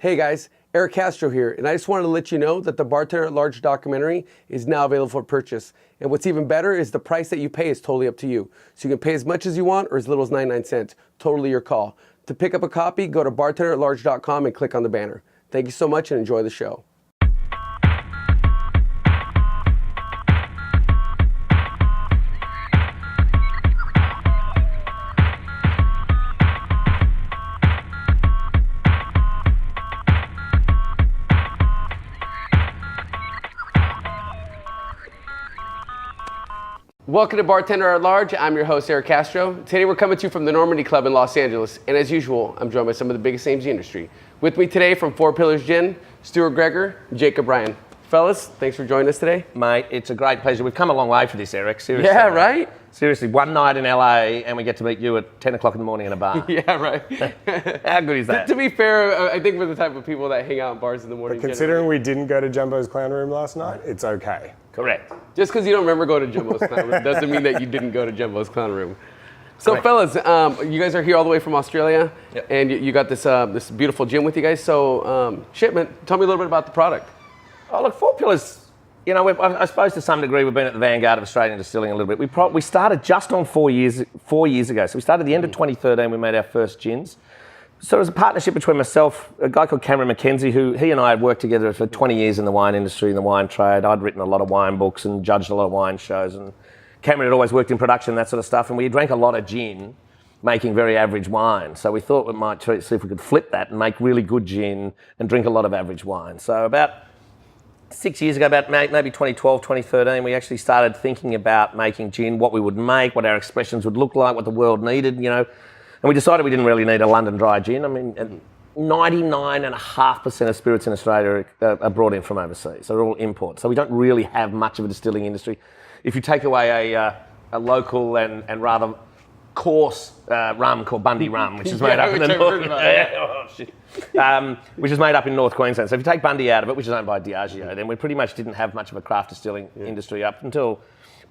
Hey guys, Eric Castro here, and I just wanted to let you know that the Bartender at Large documentary is now available for purchase. And what's even better is the price that you pay is totally up to you. So you can pay as much as you want or as little as 99 cents. Totally your call. To pick up a copy, go to bartenderatlarge.com and click on the banner. Thank you so much and enjoy the show. Welcome to Bartender at Large. I'm your host, Eric Castro. Today we're coming to you from the Normandy Club in Los Angeles. And as usual, I'm joined by some of the biggest names in the industry. With me today from Four Pillars Gin, Stuart Gregor, Jacob Ryan. Fellas, thanks for joining us today. Mate, it's a great pleasure. We've come a long way for this, Eric. Seriously. Yeah, right? Seriously, one night in LA and we get to meet you at 10 o'clock in the morning in a bar. Yeah, right. How good is that? To be fair, I think we're the type of people that hang out in bars in the morning. But considering we didn't go to Jumbo's Clown Room last night, it's okay. Correct. Just because you don't remember going to Jumbo's Clown Room doesn't mean that you didn't go to Jumbo's Clown Room. So fellas, you guys are here all the way from Australia, yep. And you got this this beautiful gin with you guys. So shipment, tell me a little bit about the product. Oh, look, Four Pillars, you know, I suppose to some degree we've been at the vanguard of Australian distilling a little bit. We started just on 4 years ago. So we started at the end of 2013, we made our first gins. So it was a partnership between myself, a guy called Cameron McKenzie, who he and I had worked together for 20 years in the wine industry, in the wine trade. I'd written a lot of wine books and judged a lot of wine shows. And Cameron had always worked in production, that sort of stuff. And we drank a lot of gin, making very average wine. So we thought we might see if we could flip that and make really good gin and drink a lot of average wine. So about 6 years ago, about maybe 2012, 2013, we actually started thinking about making gin, what we would make, what our expressions would look like, what the world needed, you know. And we decided we didn't really need a London dry gin. I mean, 99.5% of spirits in Australia are brought in from overseas. So they're all imports. So we don't really have much of a distilling industry. If you take away a local and rather coarse rum called Bundy rum, which is made up in the north, which is made up in North Queensland. So if you take Bundy out of it, which is owned by Diageo, then we pretty much didn't have much of a craft distilling industry up until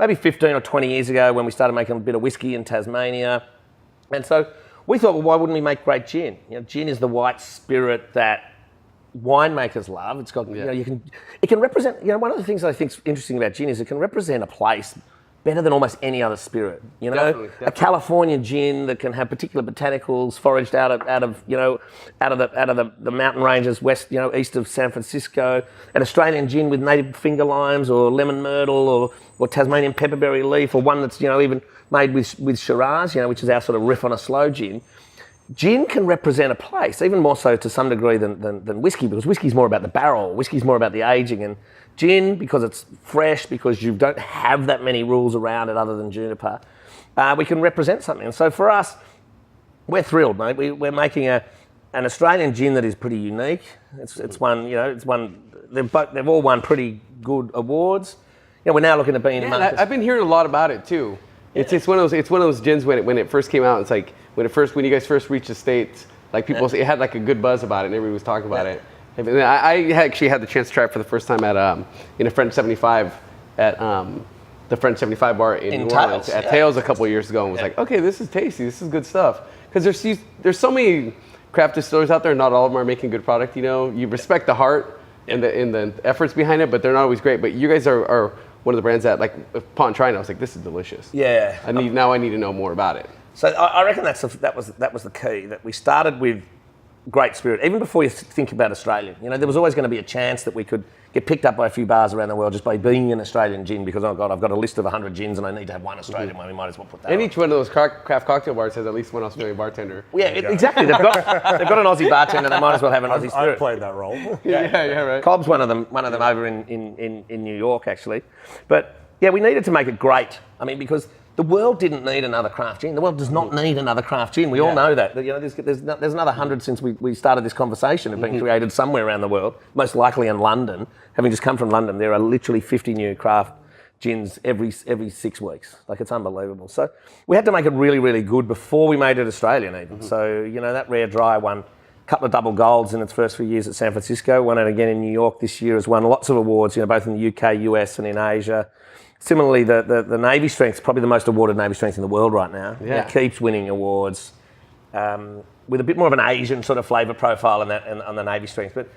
maybe 15 or 20 years ago when we started making a bit of whiskey in Tasmania. And so we thought, well, why wouldn't we make great gin? You know, gin is the white spirit that winemakers love. It's got, you know, it can represent, you know, one of the things that I think is interesting about gin is it can represent a place better than almost any other spirit. You know, definitely. A California gin that can have particular botanicals foraged out of the mountain ranges west, you know, east of San Francisco. An Australian gin with native finger limes or lemon myrtle or Tasmanian pepperberry leaf, or one that's, you know, even made with Shiraz, you know, which is our sort of riff on a slow gin. Gin can represent a place, even more so to some degree than whiskey, because whiskey's more about the barrel, whiskey's more about the aging, and gin, because it's fresh, because you don't have that many rules around it other than juniper, we can represent something. And so for us, we're thrilled, mate. We're making an Australian gin that is pretty unique. It's one, you know, they've all won pretty good awards. You know, we're now looking at being. Yeah, I've been hearing a lot about it too. Yeah. It's one of those gins when it first came out. It's like when you guys first reached the States, like people say it had like a good buzz about it, and everybody was talking about it. I actually had the chance to try it for the first time at in a French 75 at the French 75 bar in New Orleans at Tails a couple of years ago, and was like, okay, this is tasty, this is good stuff. Because there's so many craft distillers out there, not all of them are making good product. You know, you respect the heart and the efforts behind it, but they're not always great. But you guys are one of the brands that, like, upon trying, I was like, this is delicious. Yeah. Now I need to know more about it. So I reckon that was the key, that we started with great spirit. Even before you think about Australian, you know, there was always going to be a chance that we could get picked up by a few bars around the world just by being an Australian gin, because, oh God, I've got a list of 100 gins and I need to have one Australian one. We might as well put that on. Each one of those craft cocktail bars has at least one Australian bartender. Yeah, exactly. They've got an Aussie bartender. They might as well have an Aussie spirit. I've played that role. yeah, right. Cobb's one of them over in New York, actually. But yeah, we needed to make it great. I mean, because the world didn't need another craft gin. The world does not need another craft gin. We all know that. You know, there's another 100 since we started this conversation have been created somewhere around the world, most likely in London. Having just come from London, there are literally 50 new craft gins every 6 weeks. Like, it's unbelievable. So we had to make it really, really good before we made it Australian even. So, you know, that Rare Dry won a couple of double golds in its first few years at San Francisco, won it again in New York this year, has won lots of awards, you know, both in the UK, US and in Asia. Similarly, the Navy Strength is probably the most awarded Navy Strength in the world right now. Yeah. It keeps winning awards. with a bit more of an Asian sort of flavour profile on the navy strength. But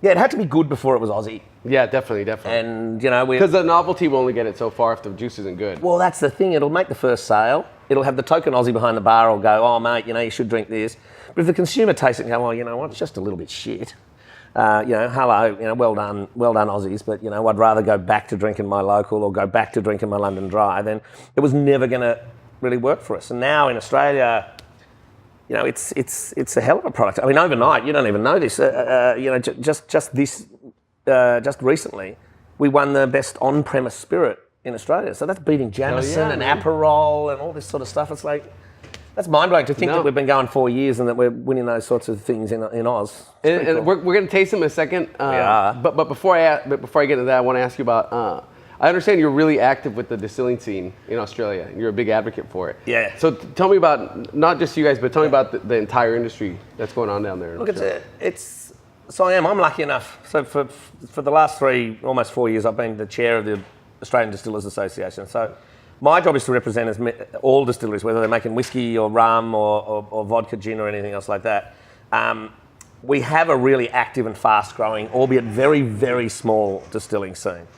yeah, it had to be good before it was Aussie. Yeah, definitely. And because the novelty will only get it so far if the juice isn't good. Well, that's the thing. It'll make the first sale. It'll have the token Aussie behind the bar. Will go, oh mate, you should drink this. But if the consumer tastes it and go, well, you know what, it's just a little bit shit. Hello, well done Aussies, but I'd rather go back to drinking my local or go back to drinking my London Dry. Then it was never going to really work for us. And now in Australia, it's a hell of a product. I mean, overnight, you don't even know this. Just recently, we won the best on-premise spirit in Australia. So that's beating Jameson and Aperol and all this sort of stuff. It's like, that's mind-blowing to think that we've been going 4 years and that we're winning those sorts of things in Oz. And cool. we're going to taste them in a second. We are. But before I get into that, I want to ask you about. I understand you're really active with the distilling scene in Australia. You're a big advocate for it. Yeah. So tell me about not just you guys, but tell me about the entire industry that's going on down there. Look, I'm lucky enough. So for the last almost 4 years, I've been the chair of the Australian Distillers Association. So my job is to represent all distilleries, whether they're making whiskey or rum or vodka, gin or anything else like that. We have a really active and fast-growing, albeit very, very small distilling scene.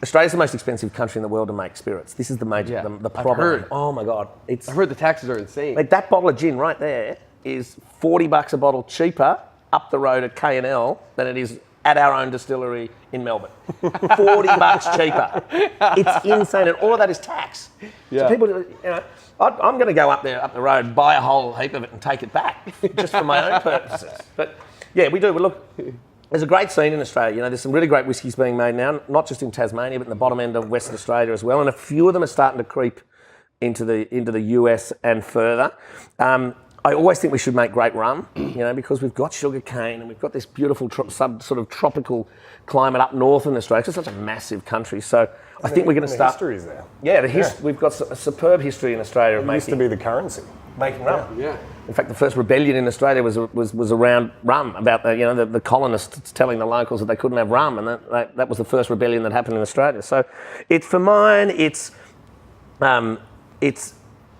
Australia's the most expensive country in the world to make spirits. This is the major, the problem. I've heard. Oh my God. I've heard the taxes are insane. Like that bottle of gin right there is $40 a bottle cheaper up the road at K&L than it is at our own distillery in Melbourne. $40 cheaper. It's insane, and all of that is tax. Yeah. So people, I'm going to go up the road, buy a whole heap of it, and take it back just for my own purposes. But yeah, we do. But look, there's a great scene in Australia. There's some really great whiskies being made now, not just in Tasmania, but in the bottom end of Western Australia as well. And a few of them are starting to creep into the US and further. I always think we should make great rum, because we've got sugar cane and we've got this beautiful sort of tropical climate up north in Australia. It's such a massive country. So I think we're going to start. The history's there. Yeah, we've got a superb history in Australia of used to be the currency. Making rum. Yeah. In fact, the first rebellion in Australia was around rum, about the colonists telling the locals that they couldn't have rum, and that was the first rebellion that happened in Australia. So it's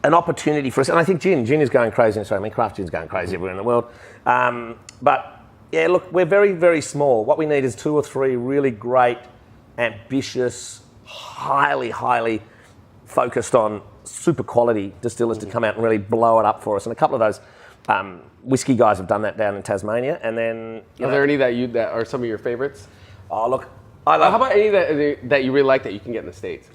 an opportunity for us, and I think gin is going crazy in Australia. I mean, craft gin's going crazy everywhere in the world. But yeah, look, we're very, very small. What we need is 2 or 3 really great, ambitious, highly focused on super quality distillers to come out and really blow it up for us. And a couple of those whiskey guys have done that down in Tasmania. And then, are there any that are some of your favorites? Oh, look, how about any that you really like that you can get in the States?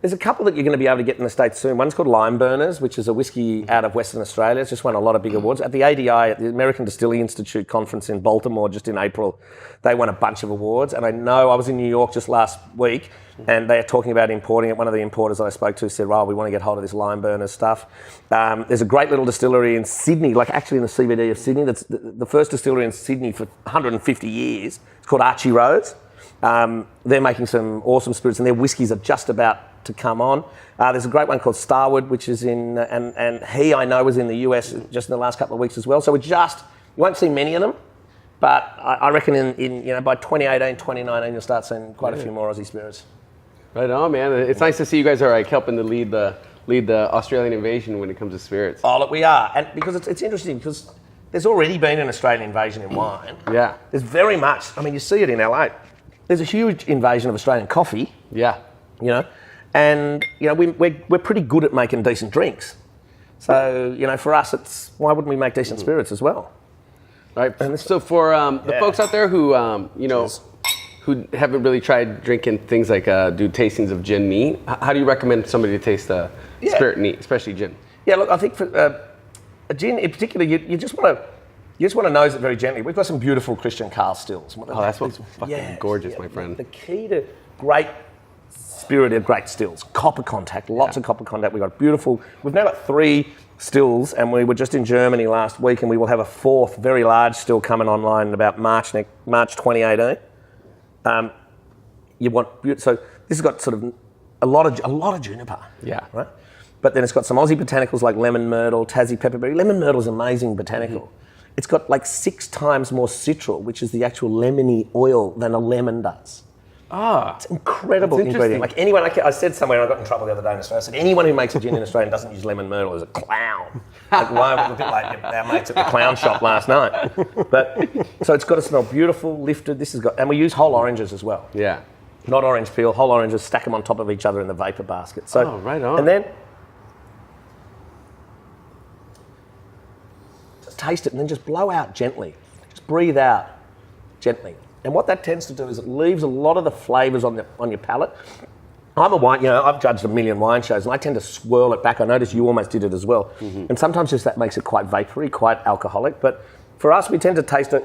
There's a couple that you're going to be able to get in the States soon. One's called Lime Burners, which is a whiskey out of Western Australia. It's just won a lot of big awards. At the ADI, at the American Distilling Institute conference in Baltimore just in April, they won a bunch of awards. And I know I was in New York just last week, and they are talking about importing it. One of the importers that I spoke to said, we want to get hold of this Lime Burners stuff. There's a great little distillery in Sydney, like actually in the CBD of Sydney. That's the first distillery in Sydney for 150 years. It's called Archie Rose. They're making some awesome spirits, and their whiskies are just about to come on. There's a great one called Starwood, which is in, and he I know was in the US just in the last couple of weeks as well. So you won't see many of them, but I reckon in by 2018, 2019 you'll start seeing quite a few more Aussie spirits. Right on, man. It's nice to see you guys are helping to lead the Australian invasion when it comes to spirits. Oh look, we are, and because it's interesting because there's already been an Australian invasion in wine. Yeah. There's very much. I mean, you see it in LA. There's a huge invasion of Australian coffee. Yeah. And we're pretty good at making decent drinks. So for us, it's why wouldn't we make decent spirits as well? Right. And so for the folks out there who who haven't really tried drinking things like do tastings of gin neat, how do you recommend somebody to taste spirit neat, especially gin? Yeah, look, I think for a gin in particular, you just want to nose it very gently. We've got some beautiful Christian Carl stills. Oh, that's what's fucking gorgeous, my friend. The key to great spirited, great stills. Copper contact, lots of copper contact. We've now got 3 stills, and we were just in Germany last week, and we will have a 4th very large still coming online in about March 2018. So this has got sort of a lot of juniper. Yeah. Right? But then it's got some Aussie botanicals like lemon myrtle, Tassie pepperberry. Lemon myrtle is amazing botanical. Mm-hmm. It's got like 6 times more citral, which is the actual lemony oil, than a lemon does. It's incredible ingredient. Like anyone, I said somewhere, and I got in trouble the other day in Australia, I said anyone who makes a gin in Australia and doesn't use lemon myrtle is a clown. Like a bit like our mates at the clown shop last night. But so it's got to smell beautiful, lifted. And we use whole oranges as well. Yeah. Not orange peel, whole oranges. Stack them on top of each other in the vapor basket. So, right on. And then just taste it, and then just blow out gently. Just breathe out gently. And what that tends to do is it leaves a lot of the flavours on your palate. I'm a wine, I've judged a million wine shows, and I tend to swirl it back. I noticed you almost did it as well. Mm-hmm. And sometimes just that makes it quite vapory, quite alcoholic. But for us, we tend to taste it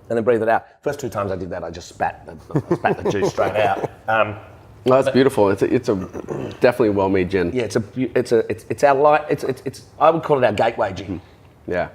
and then breathe it out. First 2 times I did that, I just spat the juice straight out. Well, that's beautiful. It's a definitely well-made gin. Yeah, it's our light. It's I would call it our gateway gin. Yeah.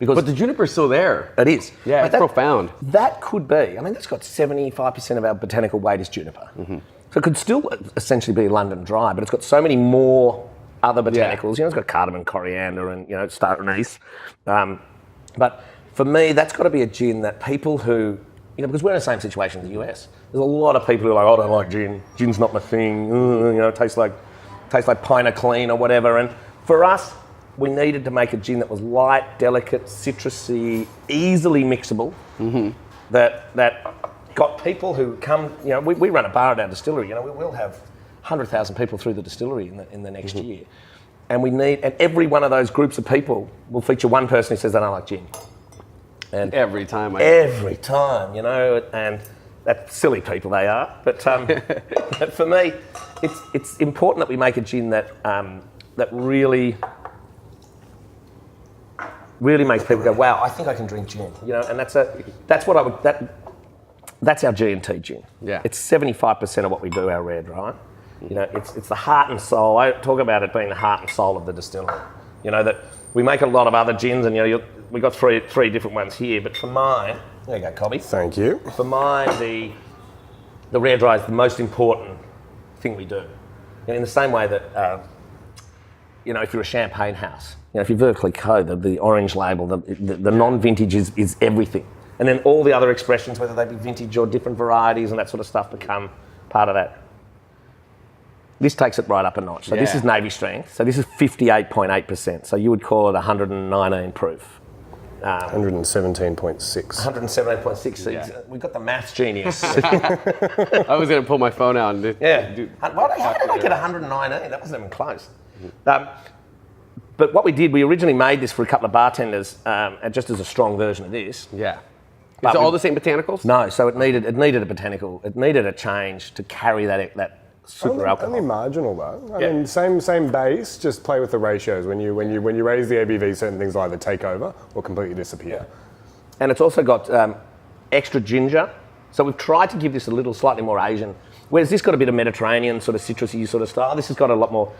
But the juniper's still there. It is. Yeah, it's profound. That could be. I mean, that's got 75% of our botanical weight is juniper. Mm-hmm. So it could still essentially be London Dry, but it's got so many more other botanicals. Yeah. It's got cardamom, coriander, and star anise. But for me, that's got to be a gin that people who, because we're in the same situation in the US. There's a lot of people who are like, I don't like gin. Gin's not my thing. It tastes like Pina Clean or whatever. And for us, we needed to make a gin that was light, delicate, citrusy, easily mixable. Mm-hmm. That got people who come. We run a bar at our distillery. We'll have 100,000 people through the distillery in the next year, and every one of those groups of people will feature one person who says they don't like gin. And every time, and that's silly people they are. But for me, it's important that we make a gin that really makes people go, wow, I think I can drink gin. And that's our G&T gin. Yeah. It's 75% of what we do, our red, right? It's the heart and soul. I talk about it being the heart and soul of the distiller. That we make a lot of other gins, and we got three different ones here. But for mine, there you go, Cobby. Thank you. For mine, the rare dry is the most important thing we do. In the same way that if you're a champagne house, if you're vertically coded, the orange label, the non-vintage is everything. And then all the other expressions, whether they be vintage or different varieties and that sort of stuff, become part of that. This takes it right up a notch. So This is Navy strength. So this is 58.8%. So you would call it 119 proof. 117.6. 117.6. Yeah. We've got the maths genius. I was going to pull my phone out and how did I get 119? That wasn't even close. But what we did, we originally made this for a couple of bartenders, just as a strong version of this. Yeah. Is it all the same botanicals? No, so it needed a botanical. It needed a change to carry that super alcohol. Only marginal though. I mean, same base. Just play with the ratios. When you raise the ABV, certain things will either take over or completely disappear. And it's also got extra ginger. So we've tried to give this a little slightly more Asian. Whereas this got a bit of Mediterranean sort of citrusy sort of style. This has got a lot more.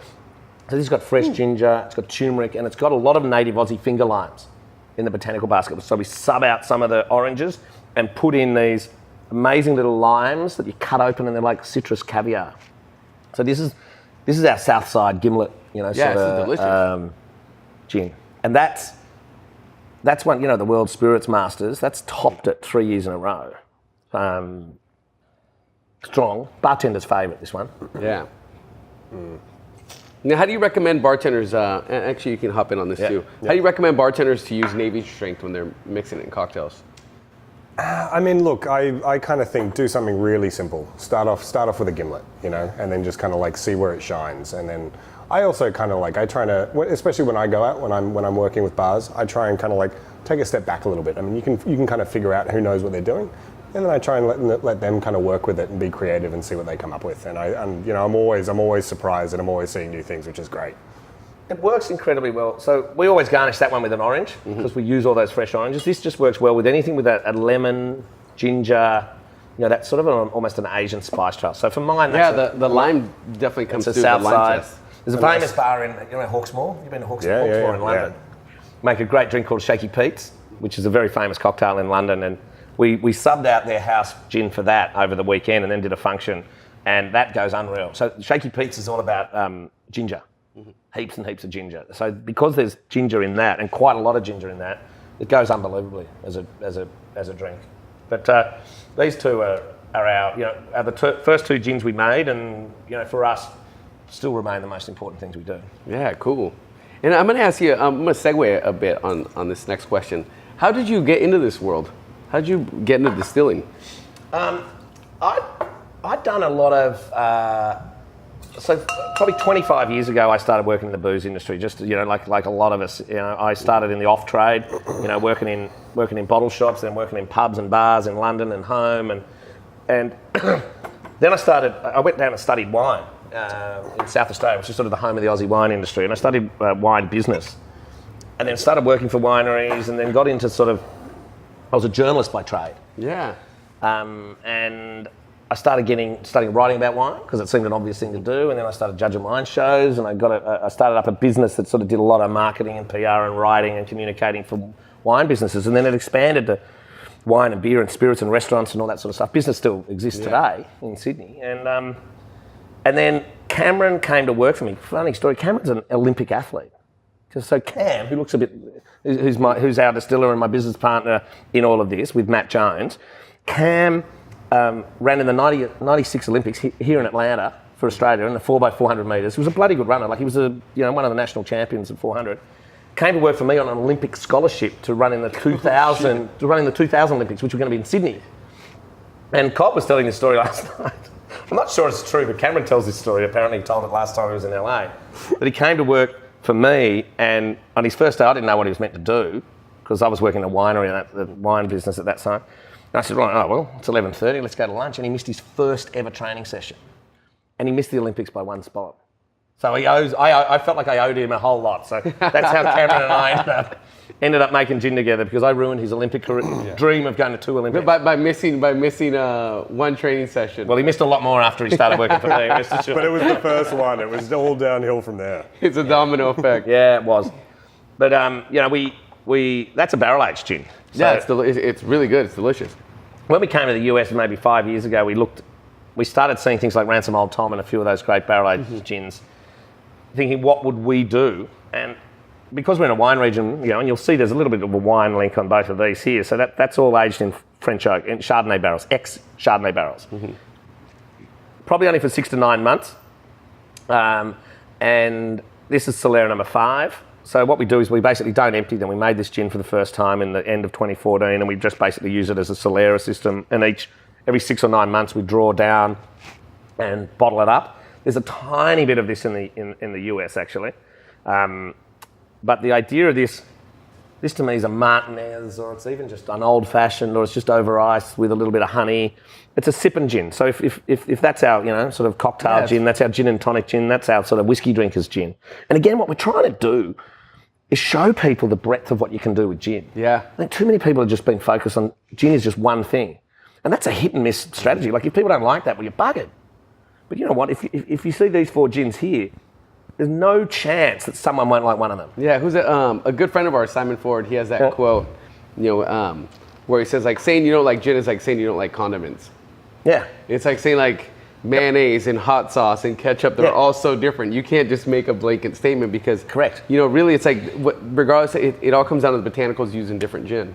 So this has got fresh ginger. It's got turmeric, and it's got a lot of native Aussie finger limes in the botanical basket. So we sub out some of the oranges and put in these amazing little limes that you cut open, and they're like citrus caviar. So this is our Southside gimlet, this is delicious. Gin, and that's one. The World Spirits Masters. That's topped it 3 years in a row. Strong bartender's favourite. This one. Yeah. Now, how do you recommend bartenders? Actually, you can hop in on this too. How do you recommend bartenders to use Navy strength when they're mixing it in cocktails? I mean, look, I kind of think do something really simple. Start off with a gimlet, and then just kind of like see where it shines. And then I also kind of I try to, especially when I go out, when I'm working with bars, I try and kind of take a step back a little bit. I mean, you can kind of figure out who knows what they're doing, and then I try and let them kind of work with it and be creative and see what they come up with. And I'm always surprised, and I'm always seeing new things, which is great. It works incredibly well. So we always garnish that one with an orange because we use all those fresh oranges. This just works well with anything with a lemon, ginger, that sort of almost an Asian spice trail. So for mine, the lime definitely comes through. South the side. lime test. There's a famous bar in Hawksmoor. You've been to Hawksmoor in London. Make a great drink called Shaky Pete's, which is a very famous cocktail in London, and we subbed out their house gin for that over the weekend, and then did a function, and that goes unreal. So Shaky Pete's is all about ginger. Heaps and heaps of ginger. So because there's ginger in that, and quite a lot of ginger in that, it goes unbelievably as a drink. But these two are our the first two gins we made, and for us, still remain the most important things we do. Yeah, cool. And I'm going to ask you, I'm going to segue a bit on this next question. How did you get into this world? How did you get into distilling? I'd done a lot of, so probably 25 years ago, I started working in the booze industry. Just like a lot of us, I started in the off trade, working in bottle shops, then working in pubs and bars in London and home, and then I went down and studied wine in South Australia, which is sort of the home of the Aussie wine industry, and I studied wine business, and then started working for wineries, and then got into I was a journalist by trade. Yeah. And I started studying writing about wine because it seemed an obvious thing to do, and then I started judging wine shows, and I started up a business that sort of did a lot of marketing and PR and writing and communicating for wine businesses, and then it expanded to wine and beer and spirits and restaurants and all that sort of stuff. Business still exists today in Sydney, and then Cameron came to work for me. Funny story, Cameron's an Olympic athlete. So Cam, who looks a bit, who's our distiller and my business partner in all of this with Matt Jones, Cam ran in the 96 Olympics here in Atlanta for Australia in the 4x400 metres. He was a bloody good runner. Like he was one of the national champions at 400. Came to work for me on an Olympic scholarship to run in the 2000 Olympics, which were going to be in Sydney. And Cobb was telling this story last night. I'm not sure it's true, but Cameron tells this story. Apparently he told it last time he was in LA. That he came to work for me, and on his first day I didn't know what he was meant to do because I was working in a winery and the wine business at that time. And I said, right, it's 11:30, let's go to lunch. And he missed his first ever training session. And he missed the Olympics by one spot. So I felt like I owed him a whole lot. So that's how Cameron and I ended up making gin together, because I ruined his Olympic dream of going to 2 Olympics. By missing one training session. Well, he missed a lot more after he started working for me. But it was the first one. It was all downhill from there. It's a domino effect. Yeah, it was. But we that's a barrel aged gin. So yeah, it's really good. It's delicious. When we came to the US maybe 5 years ago, we started seeing things like Ransom Old Tom and a few of those great barrel aged gins, thinking what would we do? And because we're in a wine region, and you'll see there's a little bit of a wine link on both of these here. So that's all aged in French oak, in Chardonnay barrels, ex-Chardonnay barrels. Mm-hmm. Probably only for 6 to 9 months. And this is Solera number 5. So what we do is we basically don't empty them. We made this gin for the first time in the end of 2014, and we just basically use it as a Solera system. And every 6 or 9 months we draw down and bottle it up. There's a tiny bit of this in the US actually. But the idea of this to me is a Martinez, or it's even just an old fashioned, or it's just over ice with a little bit of honey. It's a sipping gin. So if that's our sort of cocktail gin, that's our gin and tonic gin, that's our sort of whiskey drinkers gin. And again, what we're trying to do is show people the breadth of what you can do with gin. Yeah. I think too many people have just been focused on gin is just one thing. And that's a hit and miss strategy. Like if people don't like that, well, you're buggered. But you know what? If you see these 4 gins here, there's no chance that someone won't like one of them. Yeah, who's a good friend of ours, Simon Ford. He has that quote, where he says like saying you don't like gin is like saying you don't like condiments. Yeah, it's like saying like mayonnaise and hot sauce and ketchup. They're all so different. You can't just make a blanket statement because correct. Really, it's like regardless, it all comes down to the botanicals used in different gin.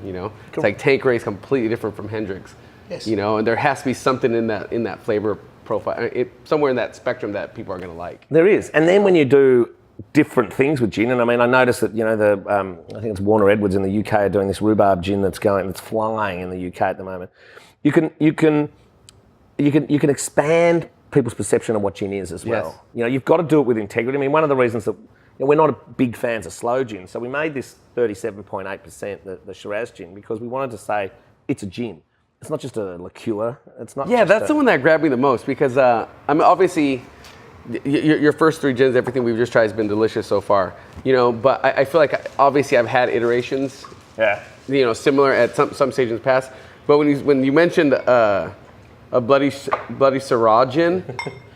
It's like Tanqueray is completely different from Hendrick's. Yes. And there has to be something in that flavor profile, somewhere in that spectrum that people are going to like. There is. And then when you do different things with gin, and I mean, I noticed that, I think it's Warner Edwards in the UK are doing this rhubarb gin that's flying in the UK at the moment. You can expand people's perception of what gin is as well. Yes. You've got to do it with integrity. I mean, one of the reasons that we're not big fans of slow gin, so we made this 37.8%, the Shiraz gin, because we wanted to say it's a gin. It's not just a liqueur. It's not. Yeah, that's the one that grabbed me the most because obviously, your first 3 gins, everything we've just tried has been delicious so far. But I feel like obviously I've had iterations. Yeah. Similar at some stage in the past. But when you mentioned a bloody Shiraz gin,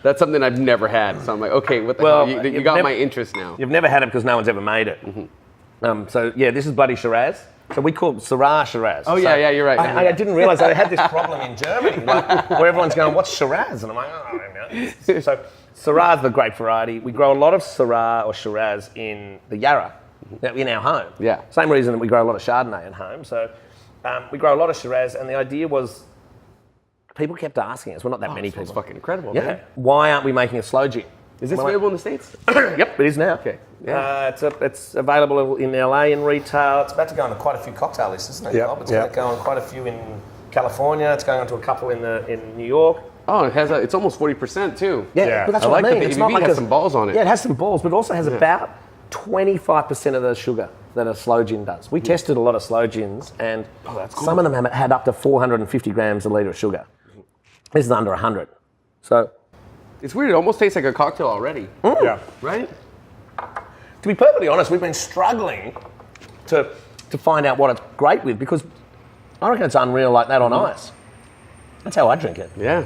that's something I've never had. So I'm like, okay, what the hell? You got my interest now. You've never had it because no one's ever made it. Mm-hmm. So yeah, this is bloody Shiraz. So we call it Shiraz. Oh, yeah, you're right. I didn't realise I had this problem in Germany, where everyone's going, what's Shiraz? And I'm like, oh, I don't know. So Shiraz, the grape variety, we grow a lot of Syrah or Shiraz in the Yarra, in our home. Yeah. Same reason that we grow a lot of Chardonnay at home. So we grow a lot of Shiraz, and the idea was, people kept asking us, well, not that many people. It's fucking incredible, man. Why aren't we making a slow gin? Is this available in the States? Yep, it is now. Okay. Yeah. It's available in LA in retail. It's about to go on quite a few cocktail lists, isn't it, Bob? It's going to go on quite a few in California. It's going on to a couple in New York. Oh, it's almost 40% too. Yeah. But that's I what like I mean. that It's the not ABV like has some balls on it. Yeah, it has some balls, but it also has about 25% of the sugar that a slow gin does. We tested a lot of slow gins, and some of them had up to 450 grams a litre of sugar. This is under 100. So It's weird. It almost tastes like a cocktail already. Yeah. Right? to be perfectly honest, we've been struggling to find out what it's great with, because I reckon it's unreal like that on ice. That's how I drink it. Yeah.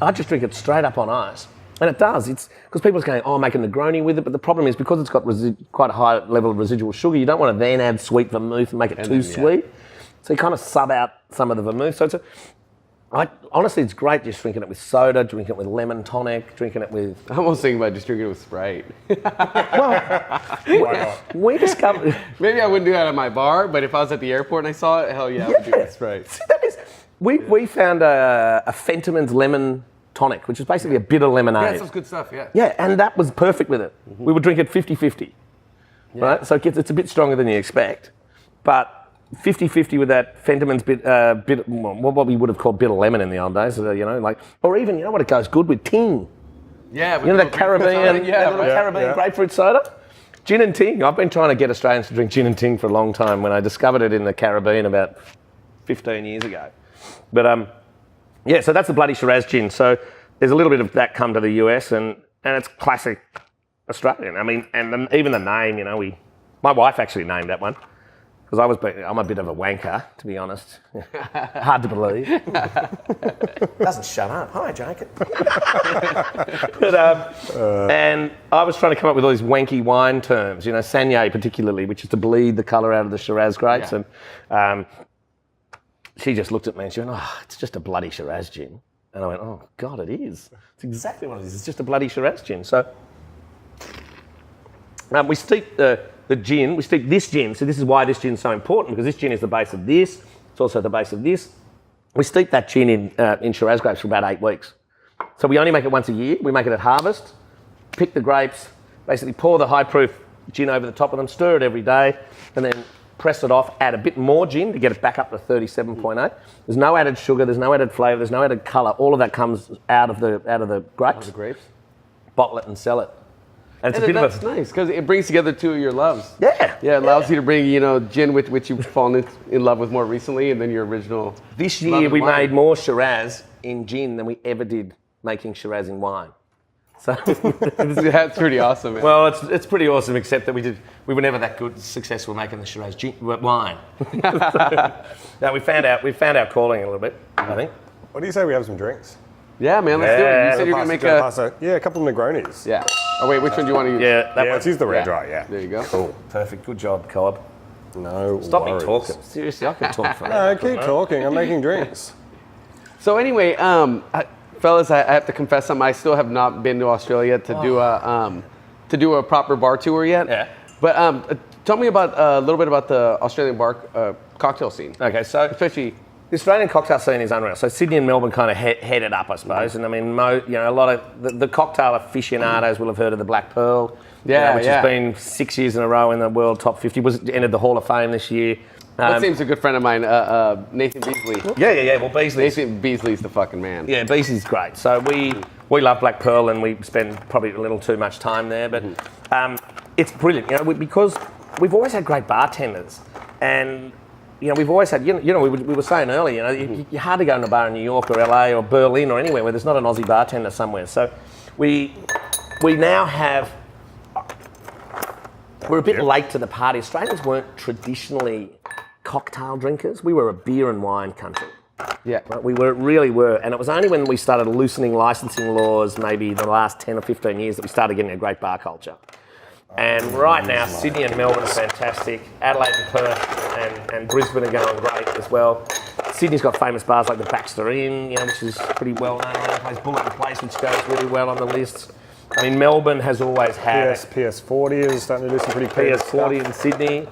I just drink it straight up on ice. And it does. It's because people are going, I'm making Negroni with it, but the problem is because it's got quite a high level of residual sugar, you don't want to then add sweet vermouth and make it too sweet. So you kind of sub out some of the vermouth. So honestly, it's great just drinking it with soda, drinking it with lemon tonic, drinking it with... I'm almost thinking about just drinking it with Sprite. We discovered... Maybe I wouldn't do that at my bar, but if I was at the airport and I saw it, hell yeah, I would do it with Sprite. See, we found a Fentimans lemon tonic, which is basically a bitter lemonade. Yeah, that's good stuff, yeah. Yeah, and that was perfect with it. We would drink it 50-50, right? So it's a bit stronger than you expect, but 50-50 with that Fentimans what we would have called bitter lemon in the old days, or even, what it goes good with? Ting. Yeah. That Caribbean, Caribbean grapefruit soda? Gin and Ting. I've been trying to get Australians to drink gin and Ting for a long time when I discovered it in the Caribbean about 15 years ago. But so that's the Bloody Shiraz Gin. So there's a little bit of that come to the US, and it's classic Australian. I mean, and even the name, my wife actually named that one, because I'm a bit of a wanker, to be honest. Hard to believe. Doesn't shut up. Hi, Jacob. And I was trying to come up with all these wanky wine terms, Saignée particularly, which is to bleed the colour out of the Shiraz grapes. Yeah. And she just looked at me and she went, it's just a bloody Shiraz gin. And I went, oh, God, it is. It's exactly what it is. It's just a bloody Shiraz gin. So we steep the gin. We steep this gin. So this is why this gin is so important, because this gin is the base of this. It's also the base of this. We steep that gin in Shiraz grapes for about 8 weeks. So we only make it once a year. We make it at harvest, pick the grapes, basically pour the high-proof gin over the top of them, stir it every day, and then press it off, add a bit more gin to get it back up to 37.8. There's no added sugar, there's no added flavour, there's no added colour. All of that comes out of the grapes. Bottle it and sell it. And it's that's nice, because it brings together two of your loves. Yeah. Yeah, it allows you to bring, gin with which you've fallen in love with more recently, and then your original. This year we made more Shiraz in gin than we ever did making Shiraz in wine. So that's pretty awesome, man. Well, it's pretty awesome, except that we were never that good successful making the Shiraz gin, wine. No, we found our calling a little bit, I think. What do you say we have some drinks? Yeah, man, let's do it. You said you're going to make a couple of Negronis. Yeah. Oh, wait, which one do you want to use? Yeah, let's use the red dry, yeah. There you go. Cool. Perfect. Good job, Co-op. No Stop worries. me talking. Seriously, I can talk for No, keep talking. I'm making drinks. So anyway, fellas, I have to confess something. I still have not been to Australia to do a proper bar tour yet. Yeah. But tell me about a little bit about the Australian bar cocktail scene. Okay, so especially the Australian cocktail scene is unreal. So Sydney and Melbourne kind of head it up, I suppose. And I mean, a lot of the cocktail aficionados will have heard of the Black Pearl, which has been 6 years in a row in the world top 50. Entered the Hall of Fame this year. That seems a good friend of mine, Nathan Beasley. Yeah. Well, Nathan Beasley's the fucking man. Yeah, Beasley's great. So we love Black Pearl, and we spend probably a little too much time there. But it's brilliant, because we've always had great bartenders, and we've always had, we were saying earlier, you're hard to go in a bar in New York or LA or Berlin or anywhere where there's not an Aussie bartender somewhere. So we now have. We're a bit late to the party. Australians weren't traditionally cocktail drinkers. We were a beer and wine country. Yeah. Right? We really were. And it was only when we started loosening licensing laws, maybe the last 10 or 15 years, that we started getting a great bar culture. And right now, Sydney and Melbourne are fantastic. Adelaide and Perth and Brisbane are going great as well. Sydney's got famous bars like the Baxter Inn, which is pretty well known. Another place, Bulletin Place, which goes really well on the list. I mean, Melbourne has always had PS40 is starting to do some pretty creative PS40 in Sydney.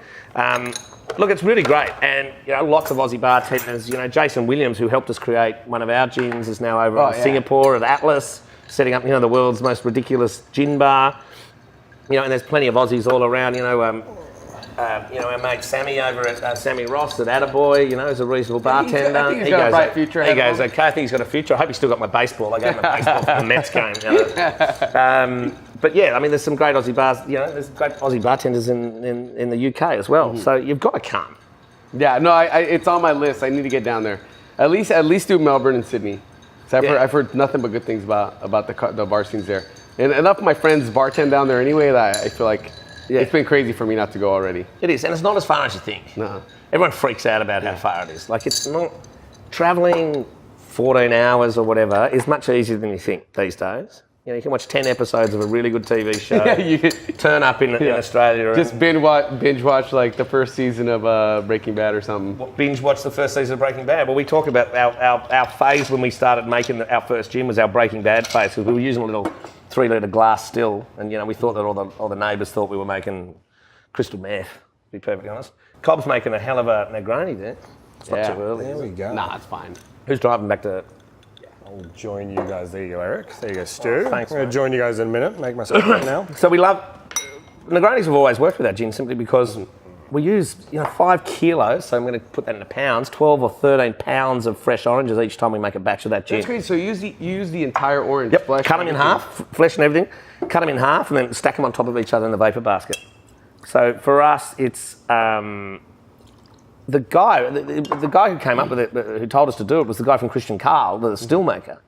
Look, it's really great, and lots of Aussie bartenders. Jason Williams, who helped us create one of our gins, is now over in Singapore at Atlas. setting up, the world's most ridiculous gin bar. And there's plenty of Aussies all around. Our mate Sammy over at Sammy Ross at Attaboy, is a reasonable bartender. I think he's got a bright future. He goes, okay, I think he's got a future. I hope he's still got my baseball. I gave him a baseball for the Mets game. But yeah, there's some great Aussie bars. There's great Aussie bartenders in the UK as well. Mm-hmm. So you've got to come. Yeah, no, it's on my list. I need to get down there. At least do Melbourne and Sydney. So I've heard nothing but good things about the bar scenes there. And enough of my friends bartend down there anyway that I feel like it's been crazy for me not to go already. It is, and it's not as far as you think. No. Everyone freaks out about how far it is. Like, it's not... Travelling 14 hours or whatever is much easier than you think these days. You can watch 10 episodes of a really good TV show. Yeah, you can turn up in Australia. Just binge watch like the first season of Breaking Bad or something. Binge watch the first season of Breaking Bad. Well, we talk about our phase when we started making our first gin was our Breaking Bad phase, because we were using a little 3-litre glass still, and we thought that all the neighbours thought we were making crystal meth, to be perfectly honest. Cobb's making a hell of a Negroni there. It's not too early. There we go. Nah, it's fine. Who's driving back to... I'll join you guys. There you go, Eric. There you go, Stu. Thanks, I'm going to join you guys in a minute, make myself right now. So we love... Negronis have always worked with our gin simply because we use 5 kilos, so I'm going to put that into pounds, 12 or 13 pounds of fresh oranges each time we make a batch of that gin. That's great. So you use the entire orange. Yep, flesh, cut them in half, flesh and everything, cut them in half and then stack them on top of each other in the vapor basket. So for us, it's... The guy who came up with it, who told us to do it, was the guy from Christian Carl, the still maker.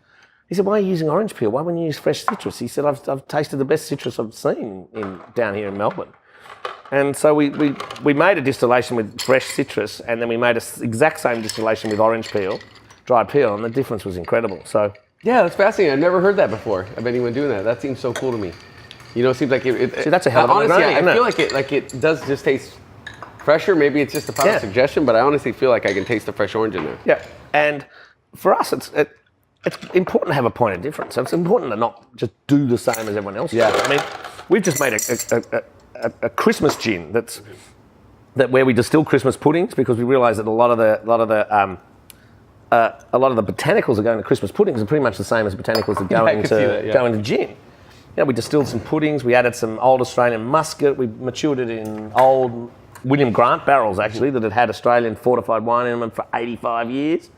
He said, "Why are you using orange peel? Why wouldn't you use fresh citrus?" He said, "I've tasted the best citrus I've seen down here in Melbourne." And so we made a distillation with fresh citrus, and then we made an exact same distillation with orange peel, dried peel, and the difference was incredible. So yeah, that's fascinating. I've never heard that before of anyone doing that. That seems so cool to me. It seems like it. See, that's a hell of a honestly, Negroni, I feel like it does just taste fresher. Maybe it's just a product suggestion, but I honestly feel like I can taste the fresh orange in there. Yeah, and for us, it's important to have a point of difference. So it's important to not just do the same as everyone else. Yeah, I mean, we've just made a Christmas gin where we distill Christmas puddings, because we realise that a lot of the botanicals that go into Christmas puddings are pretty much the same as botanicals that go into gin. We distilled some puddings. We added some old Australian muscat. We matured it in old William Grant barrels, actually, that had Australian fortified wine in them for 85 years.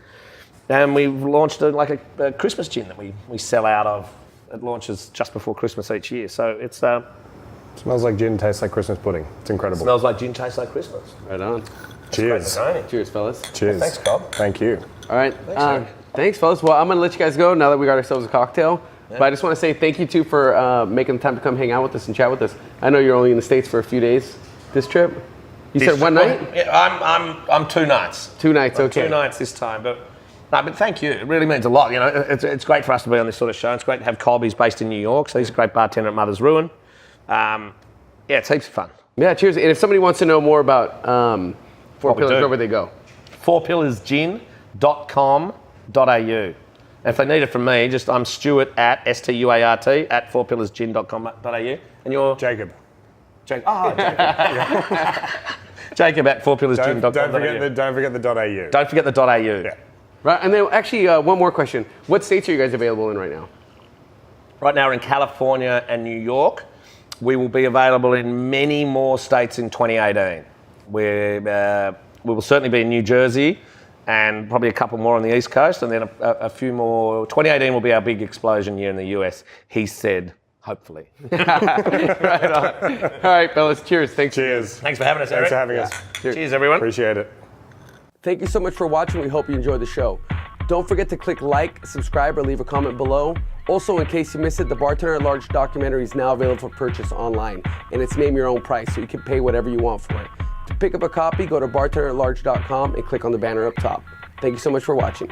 And we've launched a Christmas gin that we sell out of. It launches just before Christmas each year. So it's... Smells like gin, tastes like Christmas pudding. It's incredible. Smells like gin, tastes like Christmas. Right on. Cheers. Cheers, fellas. Cheers. Well, thanks, Cobb. Thank you. All right. Thanks, fellas. Well, I'm going to let you guys go now that we got ourselves a cocktail. Yeah. But I just want to say thank you, too, for making the time to come hang out with us and chat with us. I know you're only in the States for a few days this trip. You said one night? Yeah, I'm 2 nights. 2 nights, okay. 2 nights this time, but thank you. It really means a lot. It's great for us to be on this sort of show. It's great to have Cobb. He's based in New York, so he's a great bartender at Mother's Ruin. It's heaps of fun. Yeah, cheers. And if somebody wants to know more about Four Pillars, where would they go? 4pillarsgin.com.au. And if they need it from me, I'm Stuart at Stuart at 4pillarsgin.com.au. And you're Jacob. Jacob at 4pillarsgin.com.au. Don't forget the .au. Don't forget the .au. Yeah. Right, and then actually one more question. What states are you guys available in right now? Right now we're in California and New York. We will be available in many more states in 2018. We will certainly be in New Jersey and probably a couple more on the East Coast, and then a few more. 2018 will be our big explosion year in the US, he said. Hopefully. Right on. All right, fellas. Cheers. Cheers. Thanks for having us, Eric. Thanks for having us. Cheers, everyone. Appreciate it. Thank you so much for watching. We hope you enjoyed the show. Don't forget to click like, subscribe, or leave a comment below. Also, in case you missed it, the Bartender at Large documentary is now available for purchase online, and it's name your own price, so you can pay whatever you want for it. To pick up a copy, go to bartenderatlarge.com and click on the banner up top. Thank you so much for watching.